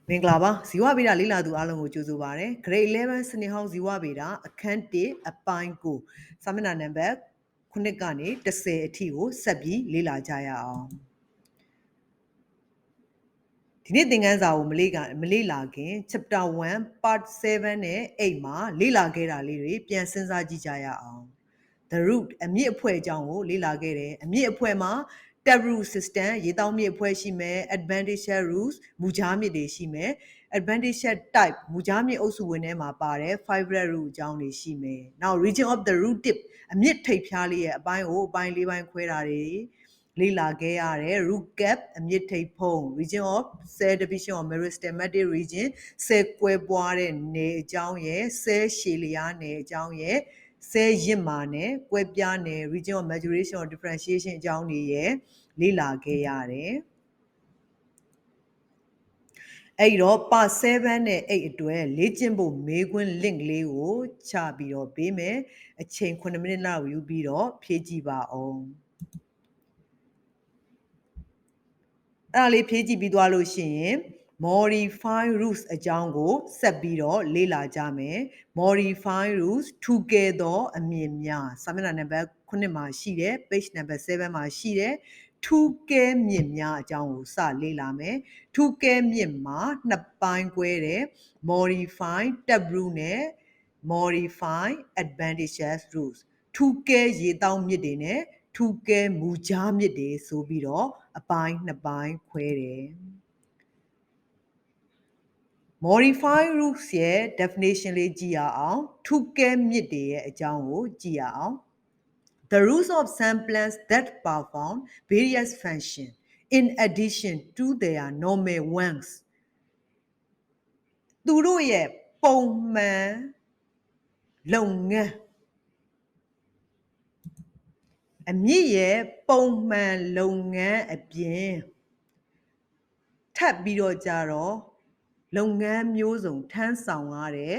မင်္ဂလာပါဇီဝဗေဒလေ့လာသူအားလုံးကိုကြိုဆိုပါရစေ Grade 11စနေဟောင်းဇီဝဗေဒအခန်း1အပိုင်း9စာမျက်နှာနံပါတ်9ကနေ10အထိကိုဆက်ပြီးလေ့လာကြရအောင်ဒီနေ့သင်ခန်းစာကိုမလေ့လာခင် Chapter 1 Part 7နဲ့8မှာလေ့လာခဲ့တာလေးတွေပြန်စဉ်းစားကြည့်ကြရအောင် The root အမြစ်အဖွဲ့အကြောင်းကိုလေ့လာခဲ့တယ်အမြစ်အဖွဲ့မှာ tab-root system ရေတောင်းမြစ်အဖွဲ့ရှိမယ် adventitious roots မူကြားမြစ်တွေရှိမယ် adventitious type မူကြားမြစ်အုပ်စုဝင်ထဲမှာပါတယ် fibrous root အကြောင်းတွေရှိမယ်နောက် region of the root tip အမြစ်ထိပ်ဖျားလေးရဲ့အပိုင်းကိုအပိုင်း၄ပိုင်းခွဲတာတွေလေ့လာခဲ့ရတယ် root cap အမြစ်ထိပ်ဖုံး region of cell division or meristematic region cell ကွဲပွားတဲ့နယ်အကြောင်းရဲ့ cell ရှည်လျားနယ်အကြောင်းရဲ့ဆဲရစ်မာနဲ့ကွဲပြားနယ် region of maturation or differentiation အကြောင်းတွေရဲ့လေ့လာခဲ့ရတယ်အဲ့တော့ part 7နဲ့8အတွက်လေ့ကျင့်ဖို့မေးခွန်း link လေးကိုချပြီးတော့ပေးမယ်အချိန်9မိနစ်လောက်ယူပြီးတော့ဖြည့်ကြည့်ပါအောင်အဲ့ဒါလေးဖြည့်ကြည့်ပြီးသွားလို့ရှိရင်modify roots အကြောင်းကိုဆက်ပြီးတော့လေ့လာကြမယ် modify roots ထူကဲသောအမြင်များစာမျက်နှာနံပါတ်9မှာရှိတယ် page number 7မှာရှိတယ်ထူကဲမြင့်များအကြောင်းကိုစလေ့လာမယ်ထူကဲမြင့်မှာနှစ်ပိုင်းကွဲတယ် modify tab-root နဲ့ modify adventitious roots ထူကဲရေတောင်းမြစ်တွေနဲ့ထူကဲမူကြားမြစ်တွေဆိုပြီးတော့အပိုင်းနှစ်ပိုင်းခွဲတယ် modify roots ရဲ့ definition လေးကြည့်ရအောင်ထူကဲမြစ်တွေရဲ့အကြောင်းကိုကြည့်ရအောင် The roots of some plants that perform various functions in addition to their normal ones သူတို့ရဲ့ပုံမှန်လုပ်ငန်းအမြစ်ရဲ့ပုံမှန်လုပ်ငန်းအပြင်ထပ်ပြီးတော့ကြတော့လုပ်ငန်းမျိုးစုံထမ်းဆောင်ရတဲ့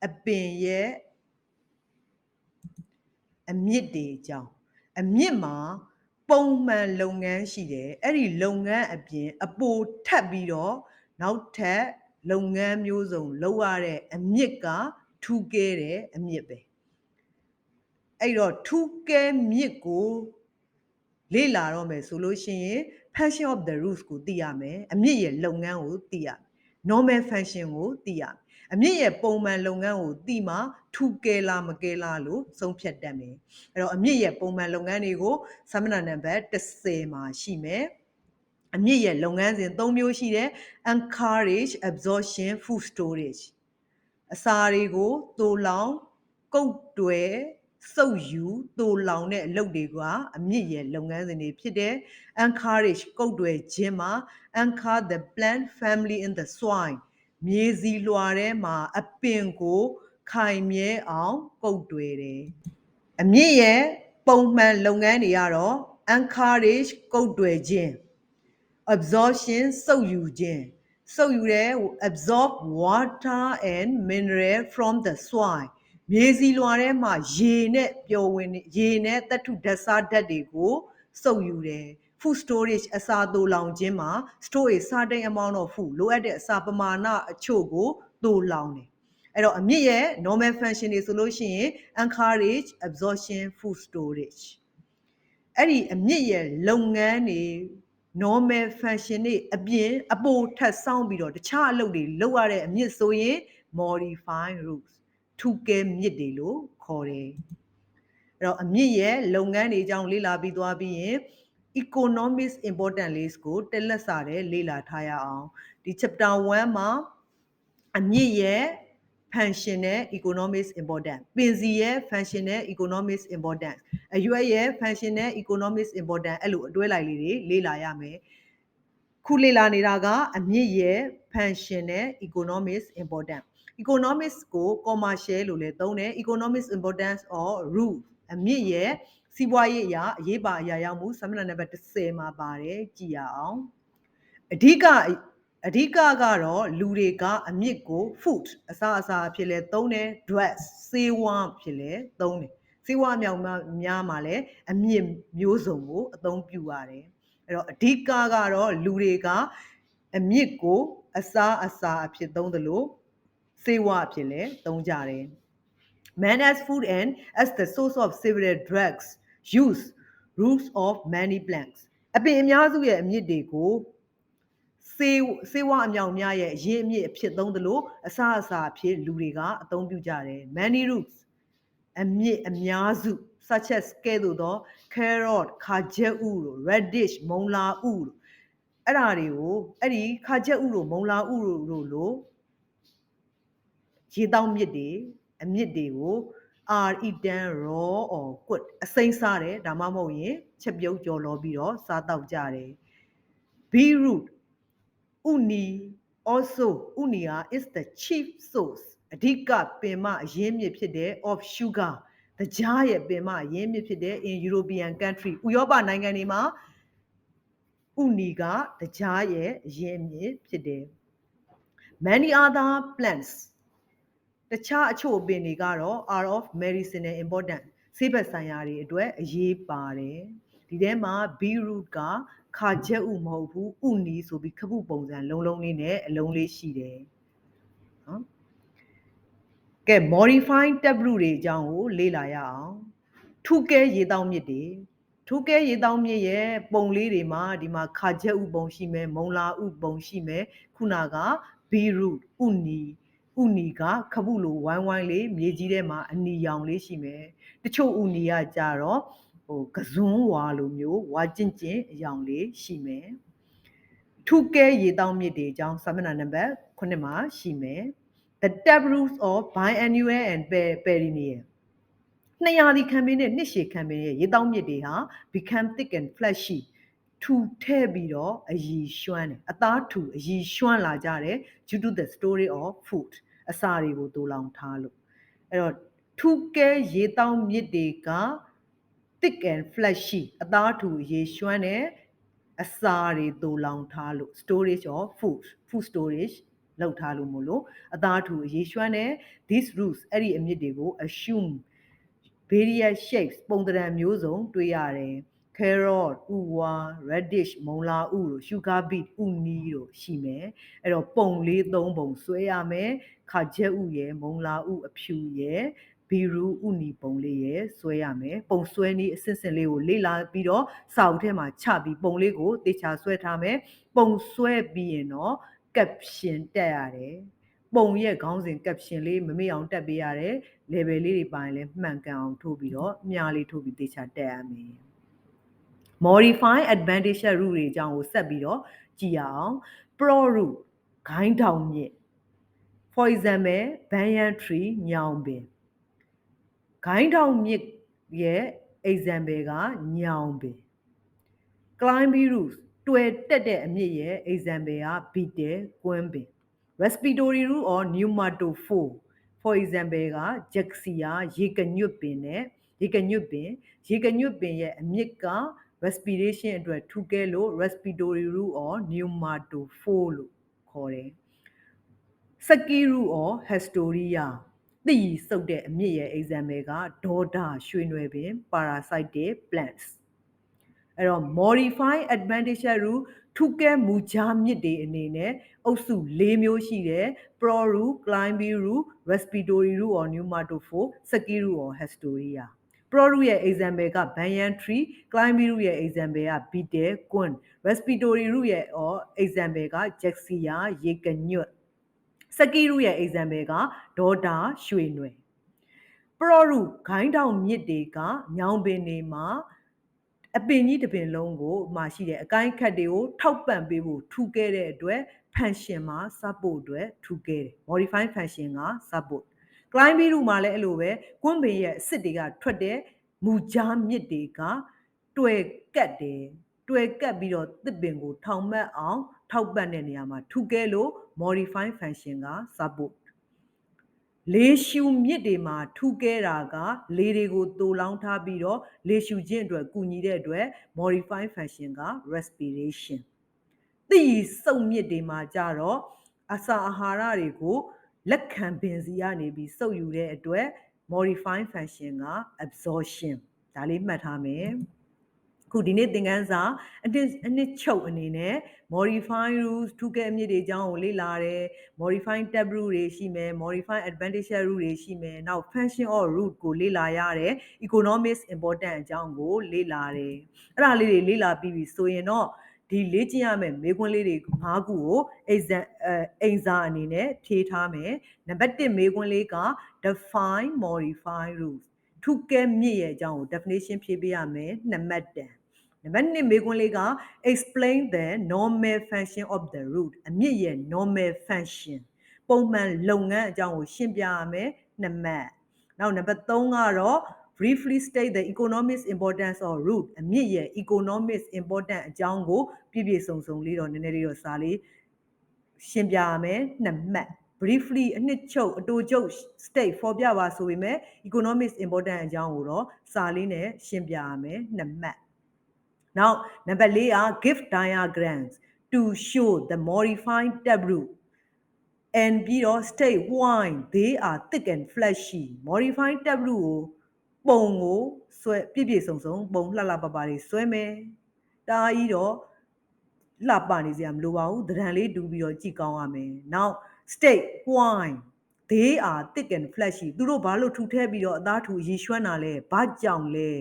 အပင်ရဲ့အမြစ်တွေအကြောင်းအမြစ်မှာပုံမှန်လုပ်ငန်းရှိတယ်အဲ့ဒီလုပ်ငန်းအပြင်အပိုထပ်ပြီးတော့နောက်ထပ်လုပ်ငန်းမျိုးစုံလုပ်ရတဲ့အမြစ်ကထူကဲတဲ့အမြစ်ပဲအဲ့တော့ထူကဲမြစ်ကိုလေ့လာတော့မယ်ဆိုလို့ရှိရင် function of the roots ကိုသိရမယ်အမြစ်ရဲ့လုပ်ငန်းကိုသိရမယ် normal function ကိုသိရမယ်အမြစ်ရဲ့ပုံမှန်လုပ်ငန်းကိုသိမှထူကဲလားမကဲလားလို့ဆုံးဖြတ်တတ်မယ်အဲ့တော့အမြစ်ရဲ့ပုံမှန်လုပ်ငန်းတွေကိုစာမျက်နှာနံပါတ်10မှာရှိမယ်အမြစ်ရဲ့လုပ်ငန်းစဉ်3မျိုးရှိတယ် encourage absorption food storage အစာတွေကိုသို့လောင်ကုတ်တွယ်စုပ်ယူသို့လောင်တဲ့အလုပ်တွေကအမြစ်ရဲ့လုပ်ငန်းစဉ်တွေဖြစ်တယ် encourage ကုတ်တွယ်ခြင်းမှာ anchor the plant family in the soil မြေစီလွှာထဲမှာအပင်ကိုခိုင်မြဲအောင်ကုတ်တွယ်တယ်အမြစ်ရဲ့ပုံမှန်လုပ်ငန်းတွေကတော့ encourage ကုတ်တွယ်ခြင်း absorption စုပ်ယူခြင်းစုပ်ယူတဲ့ absorb water and mineral from the soil မြေစီလွှာထဲမှာရေနဲ့ပျော်ဝင်ရေနဲ့သတ္တုဓာတ်စားဓာတ်တွေကိုစုပ်ယူတယ် food storage အစာသိုလောင်ခြင်းမှာ store a certain amount of food လိုအပ်တဲ့အစာပမာဏအချို့ကိုသိုလောင်တယ်အဲ့တော့အမြစ်ရဲ့ normal function တွေဆိုလို့ရှိရင် encourage absorption food storage အဲ့ဒီအမြစ်ရဲ့လုပ်ငန်းတွေ normal function တွေအပြင်အပိုထပ်ဆောင်ပြီးတော့တခြားအလုပ်တွေလုပ်ရတဲ့အမြစ်ဆိုရင် modify roots ထူကဲမြစ်တွေလို့ခေါ်တယ်အဲ့တော့အမြစ်ရဲ့လုပ်ငန်းတွေအကြောင်းလေ့လာပြီးသွားပြီးရင် economics important လေးကိုတက်လက်စာတဲ့လေ့လာထားရအောင်ဒီ chapter 1မှာအမြစ်ရဲ့ function နဲ့ economics important ပင်စီရဲ့ function နဲ့ economics important အရွက်ရဲ့ function နဲ့ economics important အဲ့လိုအတွဲလိုက်လေးတွေလေ့လာရမယ်ခုလေ့လာနေတာကအမြစ်ရဲ့ function နဲ့ economics important economics ကို commercial လို့လည်းသုံးတယ် economics importance or rule အမြစ်ရဲ့စီးပွားရေးအရာအရေးပါအရာရောက်မှုစာမျက်နှာနံပါတ်10မှာပါတယ်ကြည့်ရအောင်အဓိကကတော့လူတွေကအမြစ်ကို food အစာအဖြစ်လဲသုံးတယ် drugs ဆေးဝါးဖြစ်လဲသုံးတယ်ဆေးဝါးမြောက်များမှာလဲအမြစ်မျိုးစုံကိုအသုံးပြုရတယ်အဲ့တော့အဓိကတော့လူတွေကအမြစ်ကို အစားအစာအဖြစ်သုံးသလိုဆေးဝါးအဖြစ်လည်းသုံးကြတယ် Man as food and as the source of several drugs use roots of many plants အပင်အများစုရဲ့အမြစ်တွေကိုဆေးဝါးအမြောက်များရဲ့အရင်းအမြစ်အဖြစ်သုံးသလိုအစားအစာအဖြစ်လူတွေကအသုံးပြုကြတယ် Many roots အမြစ်အများစု such as ကဲ့သို့သော carrot ခါကျက်ဥတို့ radish မုံလာဥတို့အဲ့ဒါတွေကိုအဲ့ဒီခါကျက်ဥတို့မုံလာဥတို့လို့ရေတောက်မြစ်တွေအမြစ်တွေကို are eaten raw or cooked အစိမ်းစားတယ်ဒါမှမဟုတ်ရင်ချက်ပြုတ်ကြော်လောပြီးတော့စားတောက်ကြတယ် beetroot ဥနီ also ဥနီဟာ is the chief source အဓိကပင်မအရင်းမြစ်ဖြစ်တဲ့ of sugar တကြားရဲ့ပင်မအရင်းမြစ်ဖြစ်တဲ့ in European country ဥရောပနိုင်ငံတွေမှာဥနီကတကြားရဲ့အရင်းမြစ်ဖြစ်တယ် many other plants တခြားအချို့ပင်တွေကတော့ are of medicinal importance ဆေးဘက်ဆိုင်ရာတွေအတွက်အရေးပါတယ်ဒီထဲမှာ beetroot ကခါကျက်ဥမဟုတ်ဘူးဥနီဆိုပြီးခပုပုံစံလုံးလုံးလေးနဲ့အလုံးလေးရှိတယ်နော်ကဲ modifying taproot တွေအကြောင်းကိုလေ့လာရအောင်ထူးကဲရေတောက်မြစ်တွေထူးကဲရေတောက်မြစ်ရဲ့ပုံလေးတွေမှာဒီမှာခါကျက်ဥပုံရှိမယ်မုံလာဥပုံရှိမယ်ခုနက beetroot ဥနီကခပုလိုဝိုင်းဝိုင်းလေးမြေကြီးထဲမှာအနီရောင်လေးရှိမယ်တချို့ဥနီကကြတော့ကစွန်းဝါလိုမျိုးဝါကျင့်ကျင့်အရောင်လေးရှိမယ်ထူးကဲရေတောက်မြစ်တွေအကြောင်းစာမျက်နှာနံပါတ်9မှာရှိမယ် The taproots of biennial and perennial နှစ်ရာသီခံပင်နဲ့နှစ်ရှည်ခံပင်ရဲ့ရေတောက်မြစ်တွေဟာ become thick and fleshy ထူထဲ့ပြီးတော့အရည်ရွှမ်းတယ်အသားထူအရည်ရွှမ်းလာကြတယ် due to the storage of food အစာတွေကိုတိုးလောင်ထားလို့အဲ့တော့ထူကဲရေတောက်မြစ်တွေက thick and fleshy အသားထူအရည်ရွှမ်းတယ်အစာတွေတိုးလောင်ထားလို့ storage of food storage လောက်ထားလို့မို့လို့အသားထူအရည်ရွှမ်းတယ် these roots အဲ့ဒီအမြစ်တွေကို assume various shapes ပုံသဏ္ဍာန်မျိုးစုံတွေ့ရတယ် carrot ဥဝါ radish မုံလာဥတို့ sugar beet ဥနီတို့ရှိမယ်အဲ့တော့ပုံလေး၃ပုံဆွဲရမယ်ခါကျက်ဥရယ်မုံလာဥအဖြူရယ်ဘီရူဥနီပုံလေးရယ်ဆွဲရမယ်ပုံဆွဲနည်းအစစ်စစ်လေးကိုလေ့လာပြီးတော့စာအုပ်ထဲမှာချပြီးပုံလေးကိုတေချာဆွဲထားမယ်ပုံဆွဲပြီးရင်တော့ caption တက်ရတယ်ပုံရဲ့ခေါင်းစဉ် caption လေးမမေ့အောင်တက်ပေးရတယ် level လေးတွေပိုင်းလည်းမှန်ကန်အောင်ထိုးပြီးတော့မြားလေးထိုးပြီးတေချာတက်ရမယ် modify advantageous root တွေအကြောင်းကိုဆက်ပြီးတော့ကြည့်အောင် pro root ဂိုင်းထောင်မြစ် for example banyan tree ညောင်ပင်ဂိုင်းထောင်မြစ်ရဲ့ example ကညောင်ပင် climbing root တွယ်တက်တဲ့အမြစ်ရဲ့ example က beetle ကွမ်းပင် respiratory root or pneumatophore for example က jaxia ရေကညွတ်ပင်နဲ့ရေကညွတ်ပင်ရဲ့အမြစ်က respiration အတွက်ထူးကဲလို့ respiratory root or pneumatophore လို့ခေါ်တယ် saki root or hastoria သိစုပ်တဲ့အမြစ်ရဲ့ example ကဒေါဒါရွှေနွယ်ပင် parasitic plants အဲ့တော့ modify advantageous root ထူးကဲမူကြားမြစ်တွေအနေနဲ့အုပ်စု၄မျိုးရှိတယ် pro root climbing root respiratory root or pneumatophore saki root or hastoria pro root ရဲ့ example က banyan tree climbing root ရဲ့ example က beetle ကွမ်း respiratory root ရဲ့ example က jaxia ရေကညွတ် saki root ရဲ့ example ကဒေါဒါရွှေနွယ် pro root ဂိုင်းထောင်မြစ်တွေကညောင်ပင်တွေမှာအပင်ကြီးတစ်ပင်လုံးကိုမှရှိတဲ့အကိုင်းခတ်တွေကိုထောက်ပံ့ပေးဖို့ထူကဲတဲ့အတွက် function မှာ support အတွက်ထူကဲတယ် modify function က support climbing root မှာလည်းအဲ့လိုပဲကွန်းပင်ရဲ့အစစ်တွေကထွက်တဲ့မူကြားမြစ်တွေကတွယ်ကတ်တယ်တွယ်ကတ်ပြီးတော့တစ်ပင်ကိုထောင်မှတ်အောင်ထောက်ပံ့တဲ့နေရာမှာထူကဲလို့ modify function က support လေရှူမြစ်တွေမှာထူကဲတာကလေတွေကိုတိုးလောင်းထားပြီးတော့လေရှူခြင်းအတွက်ကူညီတဲ့အတွက် modify function က respiration သိစုပ်မြစ်တွေမှာကြတော့အစာအာဟာရတွေကိုလက်ခံပင်စီကနေပြီးစုပ်ယူတဲ့အတွက် modify function က absorption ဒါလေးမှတ်ထားမယ် ခုဒီနေ့သင်ခန်းစာအနှစ်ချုပ်အနေနဲ့ modify rules ထူးကဲအမြစ်တွေအကြောင်းကိုလေ့လာတယ် modify tab rule တွေရှိမယ် modify advantage rule တွေရှိမယ်နောက် function of root ကိုလေ့လာရတယ် economics important အကြောင်းကိုလေ့လာတယ်အဲ့ဒါလေးတွေလေ့လာပြီးပြီဆိုရင်တော့ဒီလေ့ကျင့်ရမယ့်မေးခွန်းလေးတွေ၅ခုကိုအိမ်စာအနေနဲ့ဖြေထားမယ်နံပါတ်1မေးခွန်းလေးက define modify rules ထူးကဲမြစ်ရဲ့အကြောင်းကို definition ဖြေပေးရမယ်2မှတ်တန်နံပါတ်2မေးခွန်းလေးက explain the normal function of the root အမြစ်ရဲ့ normal function ပုံမှန်လုပ်ငန်းအကြောင်းကိုရှင်းပြရမယ်2မှတ်နောက်နံပါတ်3ကတော့ briefly state the economic importance of root အမြစ်ရဲ့ economic important အကြောင်းကိုပြည့်ပြည့်စုံစုံလေးတော့နည်းနည်းလေးတော့စာလေးရှင်းပြရမယ်2မှတ် briefly အနှစ်ချုပ်အတူချုပ် state ဖော်ပြပါဆိုပေမဲ့ economic important အကြောင်းကိုတော့စာလေးနဲ့ရှင်းပြရမယ်2မှတ်နောက်နံပါတ်4က give diagrams to show the modified tab root and ပြီးတော့ state why they are thick and fleshy modified tab root ကိုပုံကိုဆွဲပြည့်ပြည့်စုံစုံပုံလှလှပပလေးဆွဲမယ်တားကြီးတော့လှပနေစရာမလိုပါဘူးသဏ္ဍာန်လေးတူပြီးတော့ကြည့်ကောင်းရမယ်နောက် state why they are thick and fleshy သူတို့ဘာလို့ထူထဲပြီးတော့အသားထူရေရွှမ်းတာလဲဘာကြောင့်လဲ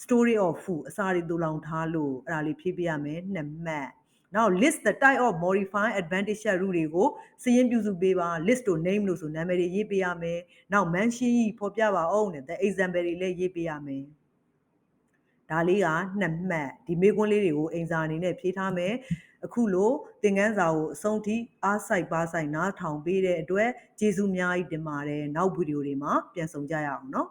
story of food အစာတွေတူလောင်ထားလို့အဲ့ဒါလေးဖြည့်ပြရမယ်2မှတ်နောက် list the type of modify advantage rule တွေကိုစရင်းပြုစုပေးပါ list တို့ name လို့ဆိုနာမည်တွေရေးပေးရမယ်နောက် mention ဖော်ပြပါအောင်တဲ့ the example တွေလည်းရေးပေးရမယ်ဒါလေးက2မှတ်ဒီမေးခွန်းလေးတွေကိုအင်စာအနေနဲ့ဖြေထားမယ်အခုလိုသင်ခန်းစာကိုအဆုံးထိအားစိုက်ပါးစိုက်နားထောင်ပေးတဲ့အတွက်ကျေးဇူးအများကြီးတင်ပါတယ်နောက်ဗီဒီယိုတွေမှာပြန်ဆောင်ကြရအောင်နော်